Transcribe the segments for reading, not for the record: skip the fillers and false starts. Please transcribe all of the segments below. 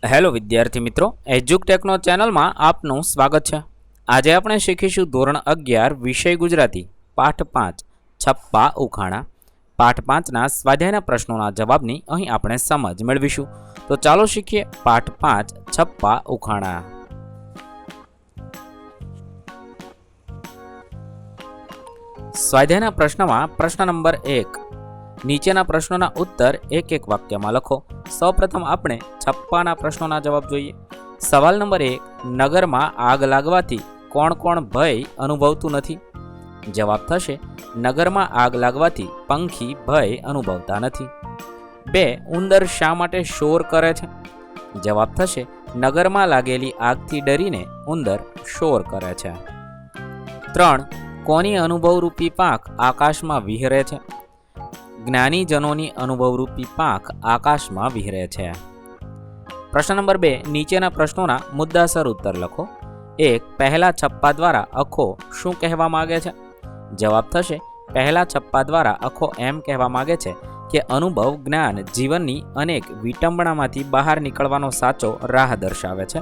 Hello વિદ્યાર્થી મિત્રો, એજ્યુકટેકનો ચેનલમાં આપનું સ્વાગત છે। આજે આપણે શીખીશું ધોરણ 11 વિષય ગુજરાતી પાઠ 5 છપ્પા ઉખાણા। પાઠ 5ના સ્વાધ્યાયના પ્રશ્નોના જવાબની અહીં આપણે સમજ મેળવીશું। તો ચાલો શીખીએ પાઠ 5 છપ્પા ઉખાણા। સ્વાધ્યાયના પ્રશ્નમાં પ્રશ્ન નંબર 1, નીચેના પ્રશ્નોના ઉત્તર એક એક વાક્યમાં લખો। સૌપ્રથમ આપણે છપ્પાના પ્રશ્નોના જવાબ જોઈએ। સવાલ નંબર 1, નગરમાં આગ લાગવાથી કોણ કોણ ભય અનુભવતું નથી? જવાબ થશે, નગરમાં આગ લાગવાથી પંખી ભય અનુભવતા નથી। 2, ઉંદર શા માટે શોર કરે છે? જવાબ થશે, નગરમાં લાગેલી આગથી ડરીને ઉંદર શોર કરે છે। 3, કોની અનુભવરૂપી પાંખ આકાશમાં વિહરે છે? જ્ઞાનીજનોની અનુભવરૂપી પાંખ આકાશમાં વિહરે છે। પ્રશ્ન નંબર 2, નીચેના પ્રશ્નોના મુદ્દાસર ઉત્તર લખો। 1, પહેલા છપ્પા દ્વારા અખો શું કહેવા માંગે છે? જવાબ થશે, પહેલા છપ્પા દ્વારા અખો એમ કહેવા માંગે છે કે અનુભવ જ્ઞાન જીવનની અનેક વિટંબણામાંથી બહાર નીકળવાનો સાચો રાહ દર્શાવે છે।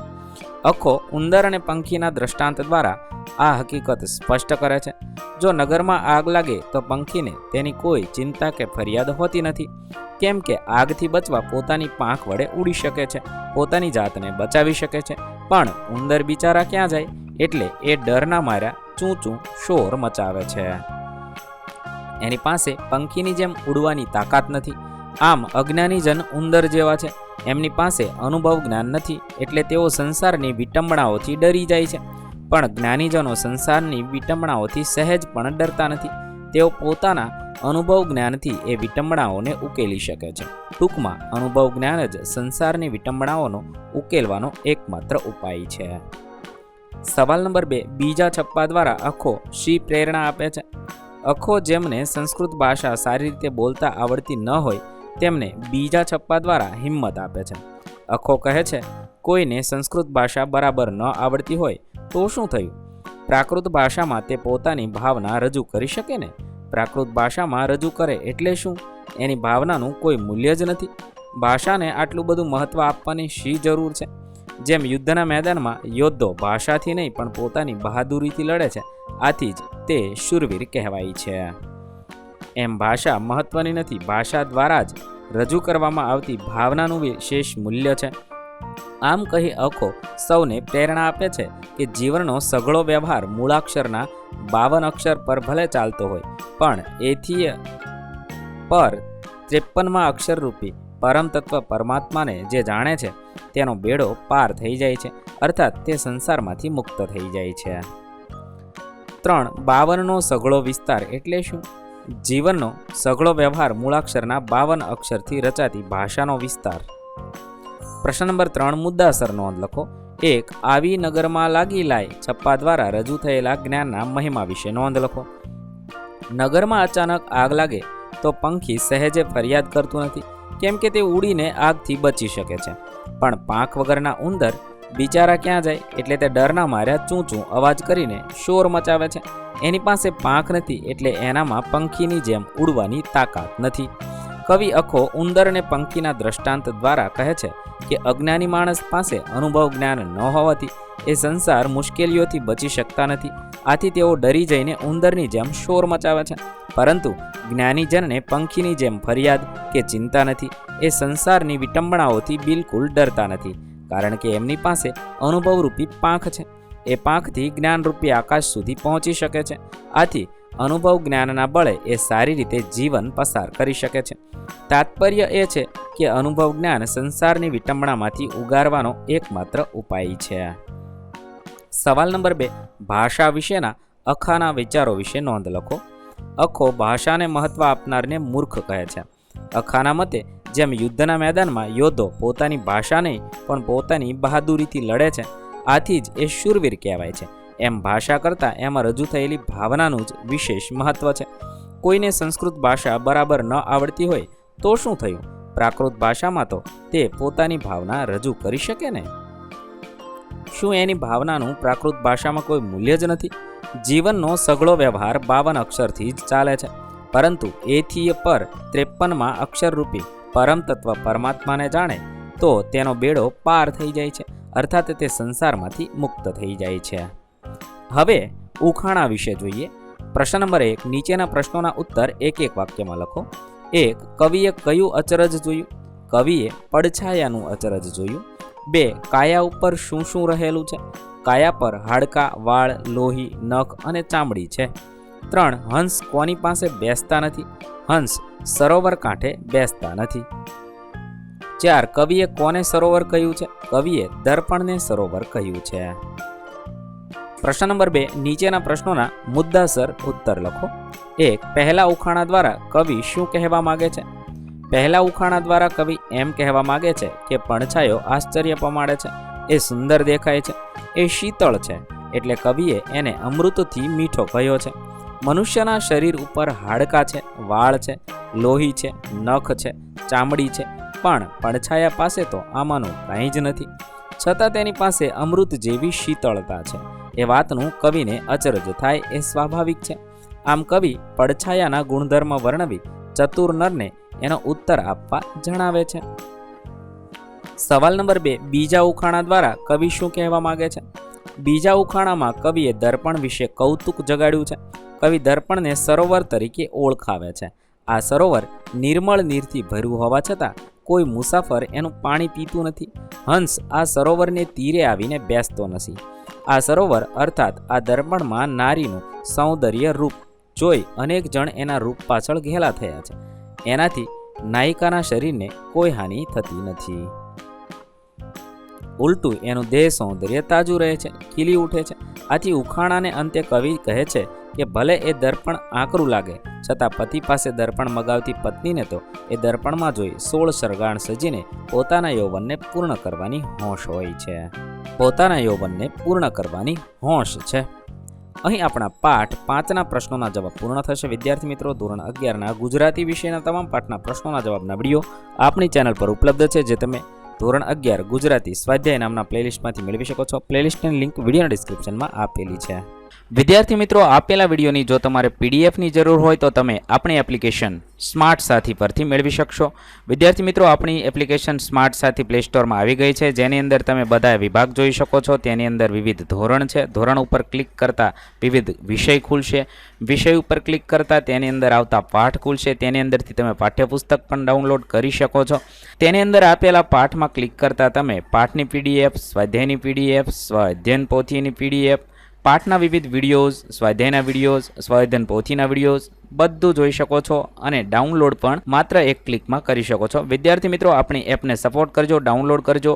અખો ઉંદર અને પંખીના દ્રષ્ટાંત દ્વારા આ હકીકત સ્પષ્ટ કરે છે। જો નગરમાં આગ લાગે તો પંખીને તેની કોઈ ચિંતા કે ફરિયાદ હોતી નથી, કેમ કે આગથી બચવા પોતાની પાંખ વડે ઉડી શકે છે, પોતાની જાતને બચાવી શકે છે। પણ ઉંદર બિચારા ક્યાં જાય એટલે એ ડરના માર્યા ચૂં ચૂં શોર મચાવે છે। એની પાસે પંખીની જેમ ઉડવાની તાકાત નથી। આમ અજ્ઞાનીજન ઉંદર જેવા છે, એમની પાસે અનુભવ જ્ઞાન નથી, એટલે તેઓ સંસારની વિટંબણાઓથી ડરી જાય છે। પણ જ્ઞાનીજનો સંસારની વિટંબણાઓથી સહેજ પણ ડરતા નથી। તેઓ પોતાના અનુભવ જ્ઞાનથી એ વિટંબણાઓને ઉકેલી શકે છે। ટૂંકમાં અનુભવ જ્ઞાન જ સંસારની વિટંબણાઓનો ઉકેલવાનો એકમાત્ર ઉપાય છે। સવાલ નંબર 2, બીજા છપ્પા દ્વારા અખો શી પ્રેરણા આપે છે? અખો જેમને સંસ્કૃત ભાષા સારી રીતે બોલતા આવડતી ન હોય તેમને બીજા છપ્પા દ્વારા હિંમત આપે છે। અખો કહે છે, કોઈને સંસ્કૃત ભાષા બરાબર ન આવડતી હોય તો શું થયું? પ્રાકૃત ભાષામાં તે પોતાની ભાવના રજૂ કરી શકે ને? પ્રાકૃત ભાષામાં રજૂ કરે એટલે શું? એની ભાવનાનું કોઈ મૂલ્ય જ નથી। ભાષાને આટલું બધું મહત્વ આપવાની શી જરૂર છે? જેમ યુદ્ધના મેદાનમાં યોદ્ધો ભાષાથી નહીં પણ પોતાની બહાદુરીથી લડે છે, આથી જ તે શૂરવીર કહેવાય છે। એમ ભાષા મહત્વની નથી, ભાષા દ્વારા જ રજૂ કરવામાં આવતી ભાવનાનું વિશેષ મૂલ્ય છે। આમ કહી અખો સૌને પ્રેરણા આપે છે કે જીવનનો સઘળો વ્યવહાર મૂળાક્ષરના 52 અક્ષર પર ભલે ચાલતો હોય, પણ એથી પર 53મા અક્ષર રૂપી પરમ તત્વ પરમાત્માને જે જાણે છે તેનો બેડો પાર થઈ જાય છે, અર્થાત તે સંસારમાંથી મુક્ત થઈ જાય છે। 3, 52નો સઘળો વિસ્તાર એટલે શું? જીવનનો સઘળો વ્યવહાર મૂળાક્ષરના 52 અક્ષરથી રચાતી ભાષાનો વિસ્તાર। પ્રશ્ન નંબર 3, મુદ્દાસર નોંધ લખો। 1, આવી નગરમાં લાગી લાય છપ્પા દ્વારા રજૂ થયેલા જ્ઞાનના મહિમા વિશે નોંધ લખો। નગરમાં અચાનક આગ લાગે તો પંખી સહેજે ફરિયાદ કરતું નથી, કેમ કે તે ઉડીને આગથી બચી શકે છે। પણ પાંખ વગરના ઉંદર બિચારા ક્યાં જાય એટલે તે ડરના માર્યા ચૂં ચૂં અવાજ કરીને શોર મચાવે છે। એની પાસે પાંખ નથી એટલે એનામાં પંખીની જેમ ઉડવાની તાકાત નથી। કવિ અખો ઉંદર અને પંખીના દ્રષ્ટાંત દ્વારા કહે છે કે અજ્ઞાની માણસ પાસે અનુભવ જ્ઞાન ન હોવાથી એ સંસાર મુશ્કેલીઓથી બચી શકતા નથી, આથી તેઓ ડરી જઈને ઉંદરની જેમ શોર મચાવે છે। પરંતુ જ્ઞાનીજનને પંખીની જેમ ફરિયાદ કે ચિંતા નથી, એ સંસારની વિટંબણાઓથી બિલકુલ ડરતા નથી, કારણ કે એમની પાસે અનુભવરૂપી પાંખ છે। એ પાંખથી જ્ઞાનરૂપી આકાશ સુધી પહોંચી શકે છે, આથી અનુભવ જ્ઞાનના બળે એ સારી રીતે જીવન પસાર કરી શકે છે। તાત્પર્ય એ છે કે અનુભવ જ્ઞાન સંસારની વિટંબણામાંથી ઉગારવાનો એકમાત્ર ઉપાય છે। સવાલ નંબર 2, ભાષા વિશેના અખાના વિચારો વિશે નોંધ લખો। અખો ભાષાને મહત્વ આપનારને મૂર્ખ કહે છે। અખાના મતે જેમ યુદ્ધના મેદાનમાં યોદ્ધો પોતાની ભાષા નહીં પણ પોતાની બહાદુરીથી લડે છે, આથી જ એ શૂરવીર કહેવાય છે, એમ ભાષા કરતાં એમાં રજૂ થયેલી ભાવનાનું જ વિશેષ મહત્વ છે। કોઈને સંસ્કૃત ભાષા બરાબર ન આવડતી હોય તો શું થયું? પ્રાકૃત ભાષામાં તો તે પોતાની ભાવના રજૂ કરી શકે ને? શું એની ભાવનાનું પ્રાકૃત ભાષામાં કોઈ મૂલ્ય જ નથી? જીવનનો સઘળો વ્યવહાર 52 અક્ષરથી જ ચાલે છે, પરંતુ એથી પર 53મા અક્ષરરૂપી પરમ તત્વ પરમાત્માને જાણે તો તેનો બેડો પાર થઈ જાય છે, અર્થાત તે સંસારમાંથી મુક્ત થઈ જાય છે. હવે ઉખાણા વિશે જોઈએ. પ્રશ્ન નંબર 1, નીચેના પ્રશ્નોના ઉત્તર એક એક વાક્યમાં લખો. 1. કવિએ કયું અચરજ જોયું? કવિએ પડછાયાનું અચરજ જોયું. 2. કાયા ઉપર શું શું રહેલું છે? કાયા પર હાડકાં, વાળ, લોહી, નખ અને ચામડી છે. 3. હંસ કોની પાસે બેસતા નથી? હંસ સરોવર કાંઠે બેસતા નથી. 4. કવિએ કોને સરોવર કહ્યું છે? કવિએ દર્પણને સરોવર કહ્યું છે. પ્રશ્ન નંબર 2, નીચેના પ્રશ્નોના મુદ્દાસર ઉત્તર લખો. 1. પહેલા ઉખાણા દ્વારા કવિ શું કહેવા માંગે છે? પહેલા ઉખાણા દ્વારા કવિ એમ કહેવા માંગે છે કે પડછાયો આશ્ચર્ય પમાડે છે, એ સુંદર દેખાય છે, એ શીતળ છે, એટલે કવિએ એને અમૃતથી મીઠો કહ્યો છે. મનુષ્યના શરીર ઉપર હાડકાં છે, વાળ છે, લોહી છે, નખ છે, ચામડી છે, પણ પડછાયા પાસે તો આમાંનું કાંઈ જ નથી, છતાં તેની પાસે અમૃત જેવી શીતળતા છે. એ વાતનું કવિને અચરજ થાય એ સ્વાભાવિક છે. આમ કવિ પડછાયાના ગુણધર્મ વર્ણવી ચતુર નરને એનો ઉત્તર આપવા જણાવે છે. સવાલ નંબર 2, બીજા ઉખાણા દ્વારા કવિ શું કહેવા માંગે છે? બીજા ઉખાણામાં કવિએ દર્પણ વિશે કૌતુક જગાડ્યું છે. કવિ દર્પણને સરોવર તરીકે ઓળખાવે છે. આ સરોવર નિર્મળ નીરથી ભર્યું હોવા છતાં કોઈ મુસાફર એનું પાણી પીતું નથી. હંસ આ સરોવરને તીરે આવીને બેસતો નથી. આ સરોવર અર્થાત આ દર્પણમાં નારીનું સૌંદર્ય રૂપ જોઈ અનેક જણ એના રૂપ પાછળ ઘેલા થયા છે. એનાથી નાયિકાના શરીરને કોઈ હાનિ થતી નથી. ઉલટું એનું દેહ સૌંદર્ય તાજું રહે છે, ખીલી ઉઠે છે. આથી ઉખાણાને અંતે કવિ કહે છે કે ભલે એ દર્પણ આકરું લાગે, છતાં પતિ પાસે દર્પણ મગાવતી પત્નીને તો એ દર્પણમાં જોઈ 16 સરગાણ સજીને પોતાના યૌવનને પૂર્ણ કરવાની હોશ હોય છે. પોતાના યૌવનને પૂર્ણ કરવાની હોશ છે. અહીં આપણા પાઠ 5ના પ્રશ્નોના જવાબ પૂર્ણ થશે. વિદ્યાર્થી મિત્રો, ધોરણ 11ના ગુજરાતી વિષયના તમામ પાઠના પ્રશ્નોના જવાબના વિડીયો આપણી ચેનલ પર ઉપલબ્ધ છે, જે તમે ધોરણ 11 ગુજરાતી સ્વાધ્યાય નામના પ્લેલિસ્ટમાંથી મેળવી શકો છો. પ્લેલિસ્ટની લિંક વિડીયોના ડિસ્ક્રિપ્શનમાં આપેલી છે. વિદ્યાર્થી મિત્રો, આપેલા વિડીયોની જો તમારે પીડીએફની જરૂર હોય તો તમે આપણી એપ્લિકેશન સ્માર્ટ સાથી પરથી મેળવી શકશો. વિદ્યાર્થી મિત્રો, આપણી એપ્લિકેશન સ્માર્ટ સાથી પ્લે સ્ટોરમાં આવી ગઈ છે, જેની અંદર તમે બધા વિભાગ જોઈ શકો છો. તેની અંદર વિવિધ ધોરણ છે. ધોરણ ઉપર ક્લિક કરતાં વિવિધ વિષય ખુલશે. વિષય ઉપર ક્લિક કરતાં તેની અંદર આવતા પાઠ ખુલશે. તેની અંદરથી તમે પાઠ્યપુસ્તક પણ ડાઉનલોડ કરી શકો છો. તેની અંદર આપેલા પાઠમાં ક્લિક કરતાં તમે પાઠની પીડીએફ, સ્વાધ્યાયની પીડીએફ, સ્વાધ્યાયન પોથીની પીડીએફ, પાઠના વિવિધ વિડીયોઝ, સ્વાધ્યાયના વિડીયોઝ, સ્વાધ્યાયન પોથીના વિડીયોઝ બધું જોઈ શકો છો અને ડાઉનલોડ પણ માત્ર એક ક્લિકમાં કરી શકો છો. વિદ્યાર્થી મિત્રો, આપણી એપને સપોર્ટ કરજો, ડાઉનલોડ કરજો.